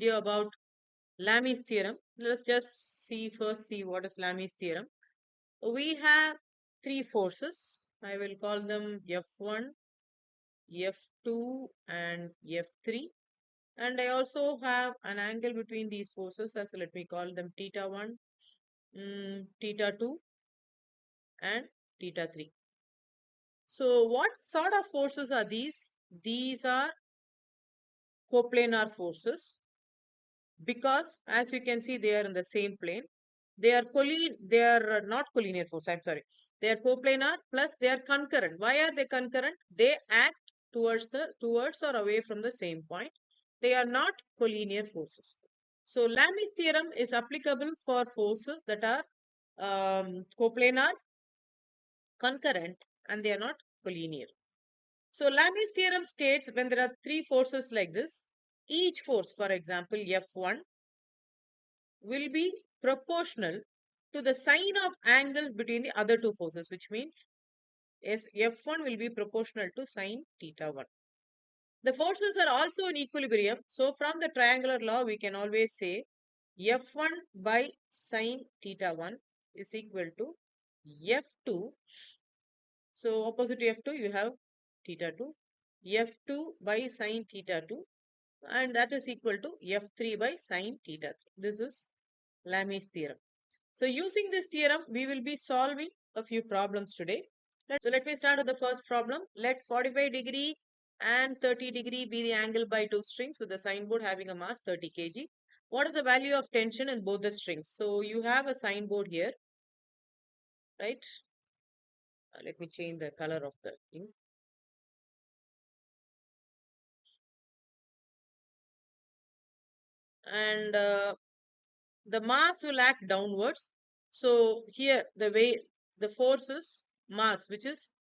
video about Lami's theorem. Let's just see what is Lami's theorem. We have three forces. I will call them F1, F2 and F3. And I also have an angle between these forces, as let me call them theta 1, theta 2 and theta 3. So what sort of forces are these? These are coplanar forces, because as you can see they are in the same plane. They are not collinear force, I'm sorry. They are coplanar, plus they are concurrent. Why are they concurrent? They act towards or away from the same point. They are not collinear forces. So Lami's theorem is applicable for forces that are coplanar, concurrent, and they are not collinear. So Lami's theorem states when there are three forces like this, each force, for example F1, will be proportional to the sine of angles between the other two forces, which means F1 will be proportional to sine theta 1. The forces are also in equilibrium. So from the triangular law, we can always say F1 by sine theta 1 is equal to F2. So opposite to F2, you have theta 2. F2 by sine theta 2, and that is equal to F3 by sine theta 3. This is Lami's theorem. So using this theorem, we will be solving a few problems today. So let me start with the first problem. Let 45 degree and 30 degree be the angle by two strings with the sign board having a mass 30 kg. What is the value of tension in both the strings? So you have a sign board here, right? Let me change the color of the thing. And the mass will act downwards. So here the force is mass, which is,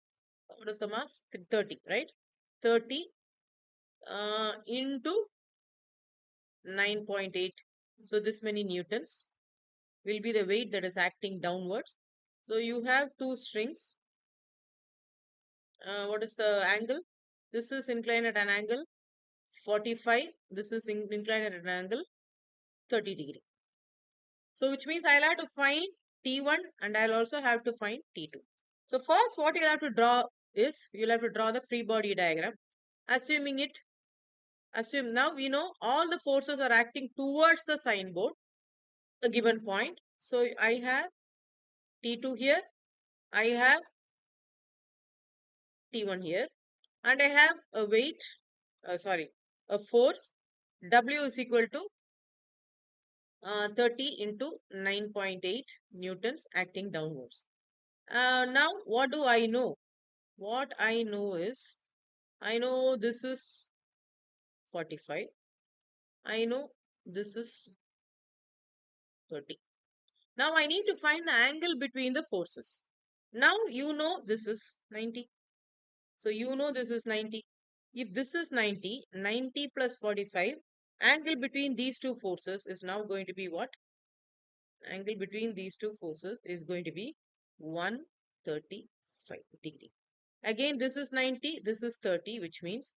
what is the mass? 30, right? 30 into 9.8. So this many newtons will be the weight that is acting downwards. So you have two strings. What is the angle? This is inclined at an angle 45. This is inclined at an angle 30 degree. So which means I'll have to find T1 and I'll also have to find T2. So first what you'll have to draw is, you'll have to draw the free body diagram. Assume now we know all the forces are acting towards the sign board, a given point. So I have T2 here, I have T1 here, and I have a weight, a force. W is equal to 30 into 9.8 newtons acting downwards. Now, what do I know? What I know is, I know this is 45. I know this is 30. Now, I need to find the angle between the forces. Now, you know this is 90. So, you know this is 90. If this is 90, 90 plus 45, angle between these two forces is now going to be what? Angle between these two forces is going to be 135 degree. Again, this is 90, this is 30, which means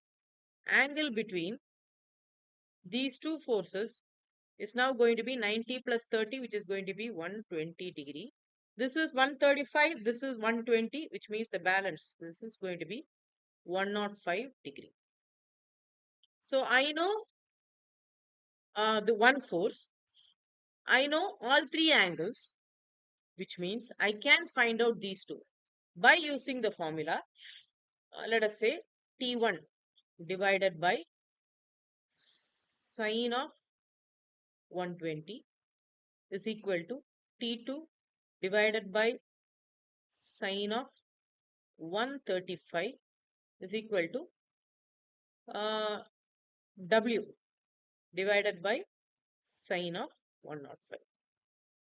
angle between these two forces is now going to be 90 plus 30, which is going to be 120 degree. This is 135, this is 120, which means the balance. This is going to be 105 degree. So I know the one force. I know all three angles, which means I can find out these two by using the formula. Let us say T1 divided by sine of 120 is equal to T2 divided by sine of 135 is equal to W divided by sine of 105.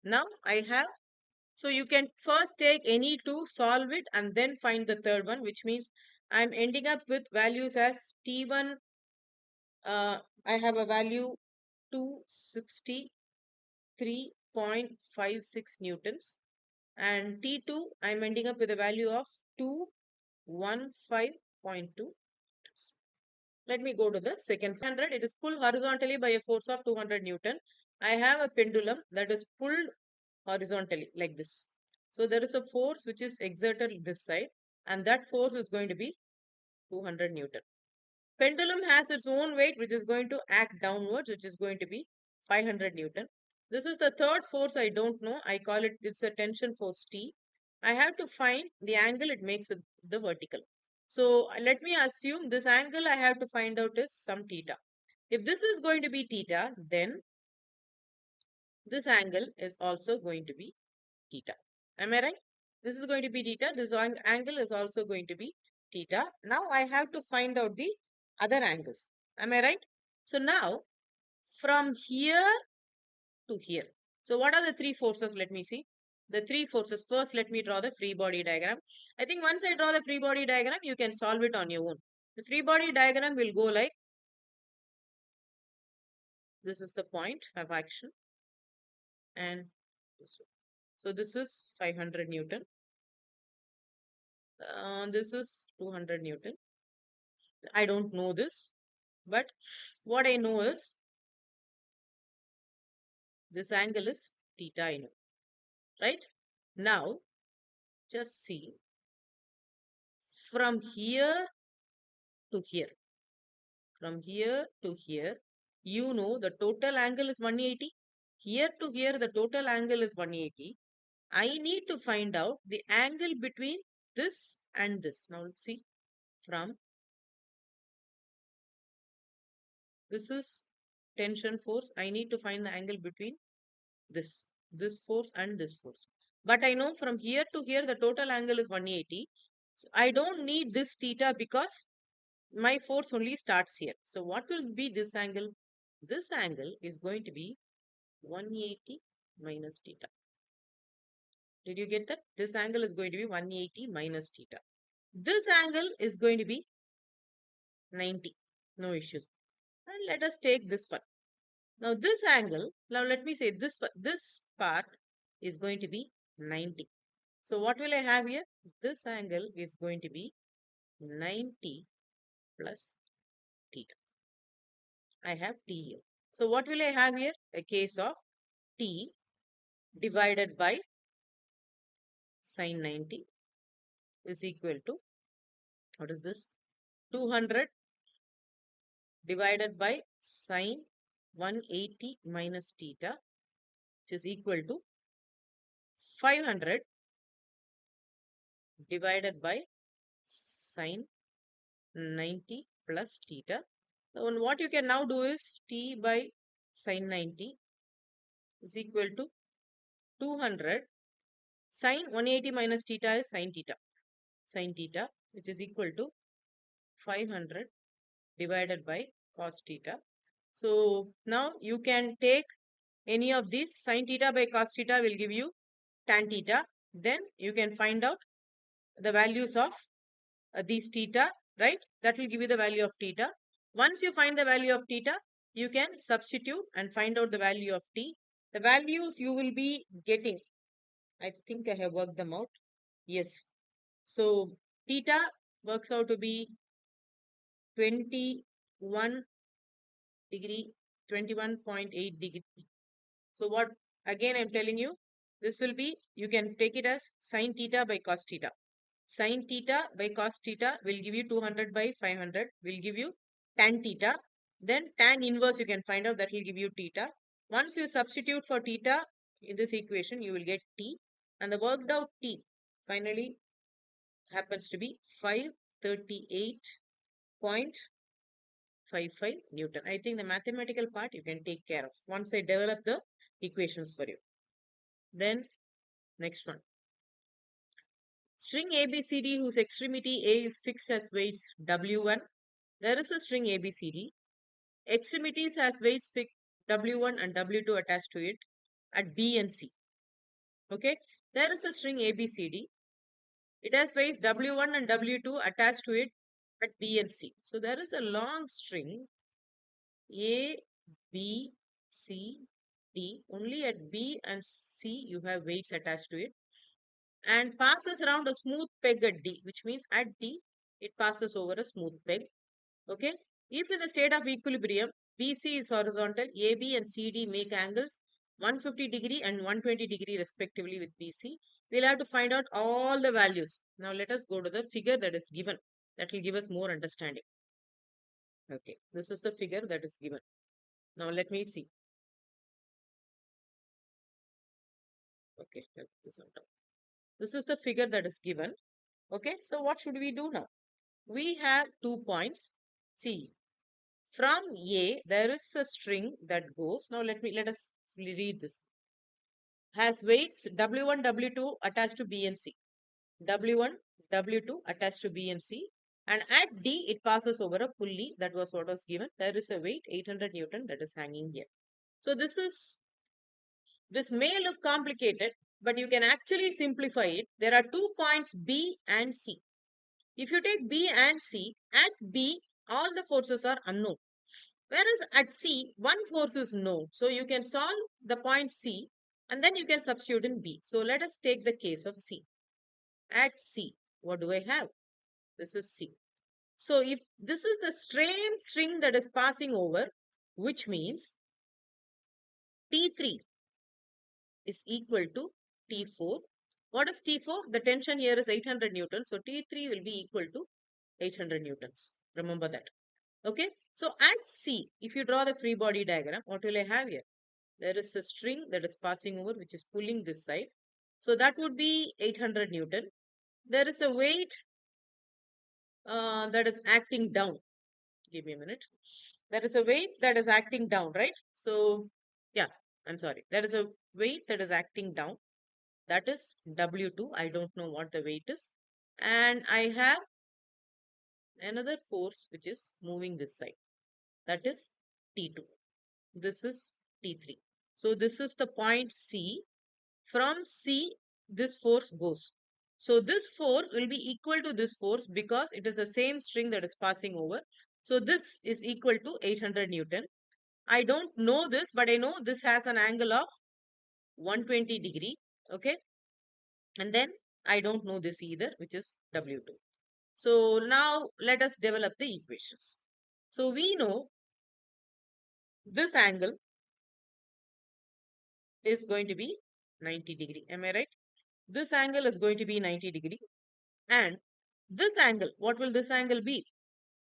Now I have, so you can first take any two, solve it, and then find the third one, which means I'm ending up with values as T1. I have a value 263.56 newtons, and T2 I'm ending up with a value of 215.2 newtons. Let me go to the second 100. It is pulled horizontally by a force of 200 Newton. I have a pendulum that is pulled horizontally like this. So there is a force which is exerted this side, and that force is going to be 200 Newton. Pendulum has its own weight which is going to act downwards, which is going to be 500 Newton. This is the third force I don't know. I call it, it's a tension force T. I have to find the angle it makes with the vertical. So let me assume this angle I have to find out is some theta. If this is going to be theta, then this angle is also going to be theta. Am I right? This is going to be theta. This angle is also going to be theta. Now I have to find out the other angles. Am I right? So now from here to here. So what are the three forces? Let me see. The three forces. First, let me draw the free body diagram. I think once I draw the free body diagram, you can solve it on your own. The free body diagram will go like this is the point of action and this one. So this is 500 Newton. This is 200 Newton. I don't know this, but what I know is this angle is theta I know, right? Now, just see from here to here, from here to here, you know the total angle is 180. Here to here, the total angle is 180. I need to find out the angle between this and this. Now, let's see from this is tension force. I need to find the angle between this force and this force. But I know from here to here the total angle is 180. So I don't need this theta because my force only starts here. So what will be this angle? This angle is going to be 180 minus theta. Did you get that? This angle is going to be 180 minus theta. This angle is going to be 90. No issues. And let us take this one. Now this angle, now let me say this part is going to be 90. So what will I have here? This angle is going to be 90 plus theta. I have t here. So what will I have here? A case of t divided by sine 90 is equal to, what is this? 200 divided by sine 180 minus theta, which is equal to 500 divided by sine 90 plus theta. So what you can now do is t by sine 90 is equal to 200. Sine 180 minus theta is sine theta. Sine theta, which is equal to 500 divided by cos theta. So now you can take any of these. Sine theta by cos theta will give you tan theta. Then you can find out the values of these theta, right? That will give you the value of theta. Once you find the value of theta, you can substitute and find out the value of t. The values you will be getting, I think I have worked them out. Yes. So theta works out to be 21 degree, 21.8 degree. So what, again I'm telling you, this will be, you can take it as sine theta by cos theta. Sine theta by cos theta will give you 200 by 500, will give you tan theta. Then tan inverse you can find out, that will give you theta. Once you substitute for theta in this equation, you will get t. And the worked out t finally happens to be 538.55 Newton. I think the mathematical part you can take care of once I develop the equations for you. Then next one. String ABCD whose extremity A is fixed as weights W1. There is a string ABCD. Extremities has weights fixed W1 and W2 attached to it at B and C. Okay. There is a string ABCD. It has weights W1 and W2 attached to it at B and C. So there is a long string A, B, C, D. Only at B and C you have weights attached to it, and passes around a smooth peg at D, which means at D it passes over a smooth peg. Okay. If in the state of equilibrium, BC is horizontal, AB and CD make angles 150 degree and 120 degree respectively with BC, we'll have to find out all the values. Now let us go to the figure that is given. That will give us more understanding. Okay, this is the figure that is given. Now let me see. Okay, this on top. This is the figure that is given. Okay, so what should we do now? We have 2 points. See, from A, there is a string that goes. Now let us read this. Has weights W1, W2 attached to B and C. W1, W2 attached to B and C. And at D, it passes over a pulley. That was what was given. There is a weight 800 Newton that is hanging here. So this may look complicated, but you can actually simplify it. There are 2 points B and C. If you take B and C, at B, all the forces are unknown. Whereas at C, one force is known. So you can solve the point C and then you can substitute in B. So let us take the case of C. At C, what do I have? This is C. So if this is the same string that is passing over, which means T3 is equal to T4. What is T4? The tension here is 800 Newtons. So T3 will be equal to 800 Newtons. Remember that. Okay. So at C, if you draw the free body diagram, what will I have here? There is a string that is passing over, which is pulling this side. So that would be 800 Newton. There is a weight that is acting down. Give me a minute. There is a weight that is acting down, right? So, yeah, I'm sorry. There is a weight that is acting down. That is W2. I don't know what the weight is. And I have another force which is moving this side. That is T2. This is T3. So, this is the point C. From C, this force goes. So this force will be equal to this force because it is the same string that is passing over. So this is equal to 800 Newton. I don't know this, but I know this has an angle of 120 degree. Okay. And then I don't know this either, which is W2. So now let us develop the equations. So we know this angle is going to be 90 degree. Am I right? This angle is going to be 90 degree. And this angle, what will this angle be?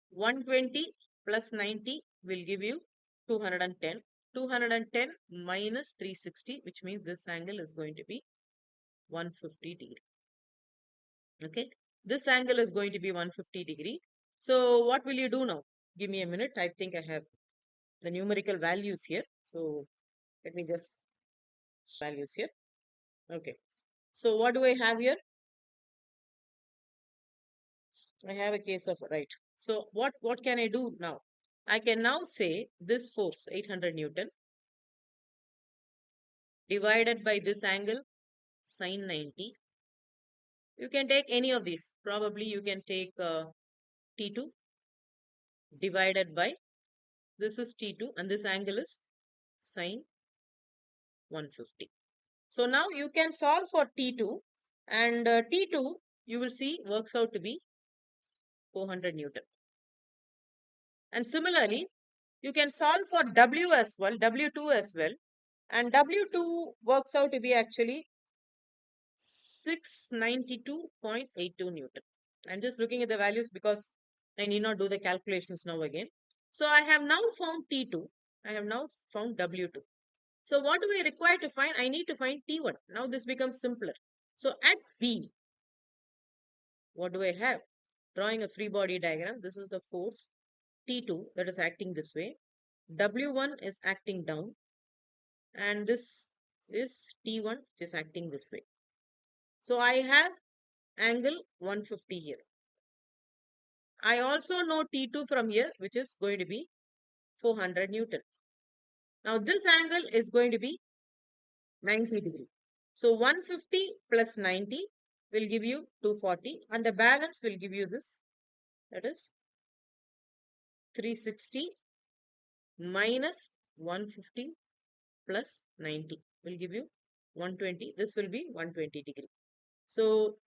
120 plus 90 will give you 210. 210 minus 360, which means this angle is going to be 150 degree. Okay. This angle is going to be 150 degree. So what will you do now? Give me a minute. I think I have the numerical values here. So let me just values here. Okay. So what do I have here? I have a case of right. So what can I do now? I can now say this force 800 Newton divided by this angle sine 90. You can take any of these. Probably you can take T2 divided by this is T2 and this angle is sine 150. So now you can solve for T2 and T2 you will see works out to be 400 Newton. And similarly, you can solve for W as well, W2 as well. And W2 works out to be actually 692.82 Newton. I'm just looking at the values because I need not do the calculations now again. So I have now found T2. I have now found W2. So what do we require to find? I need to find T1. Now this becomes simpler. So at B, what do I have? Drawing a free body diagram. This is the force T2 that is acting this way. W1 is acting down. And this is T1 which is acting this way. So I have angle 150 here. I also know T2 from here, which is going to be 400 Newton. Now this angle is going to be 90 degree. So 150 plus 90 will give you 240 and the balance will give you this. That is 360 minus 150 plus 90 will give you 120. This will be 120 degree. So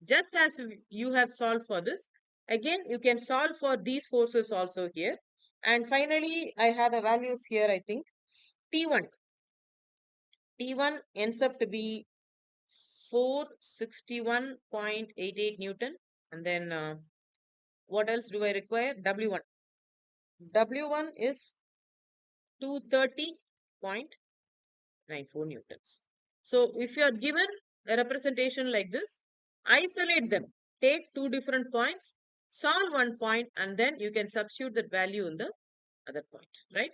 just as you have solved for this, again you can solve for these forces also here. And finally, I have the values here, I think. T1. T1 ends up to be 461.88 Newton. And then what else do I require? W1. W1 is 230.94 Newtons. So if you are given a representation like this, isolate them. Take two different points, solve one point, and then you can substitute that value in the other point, right?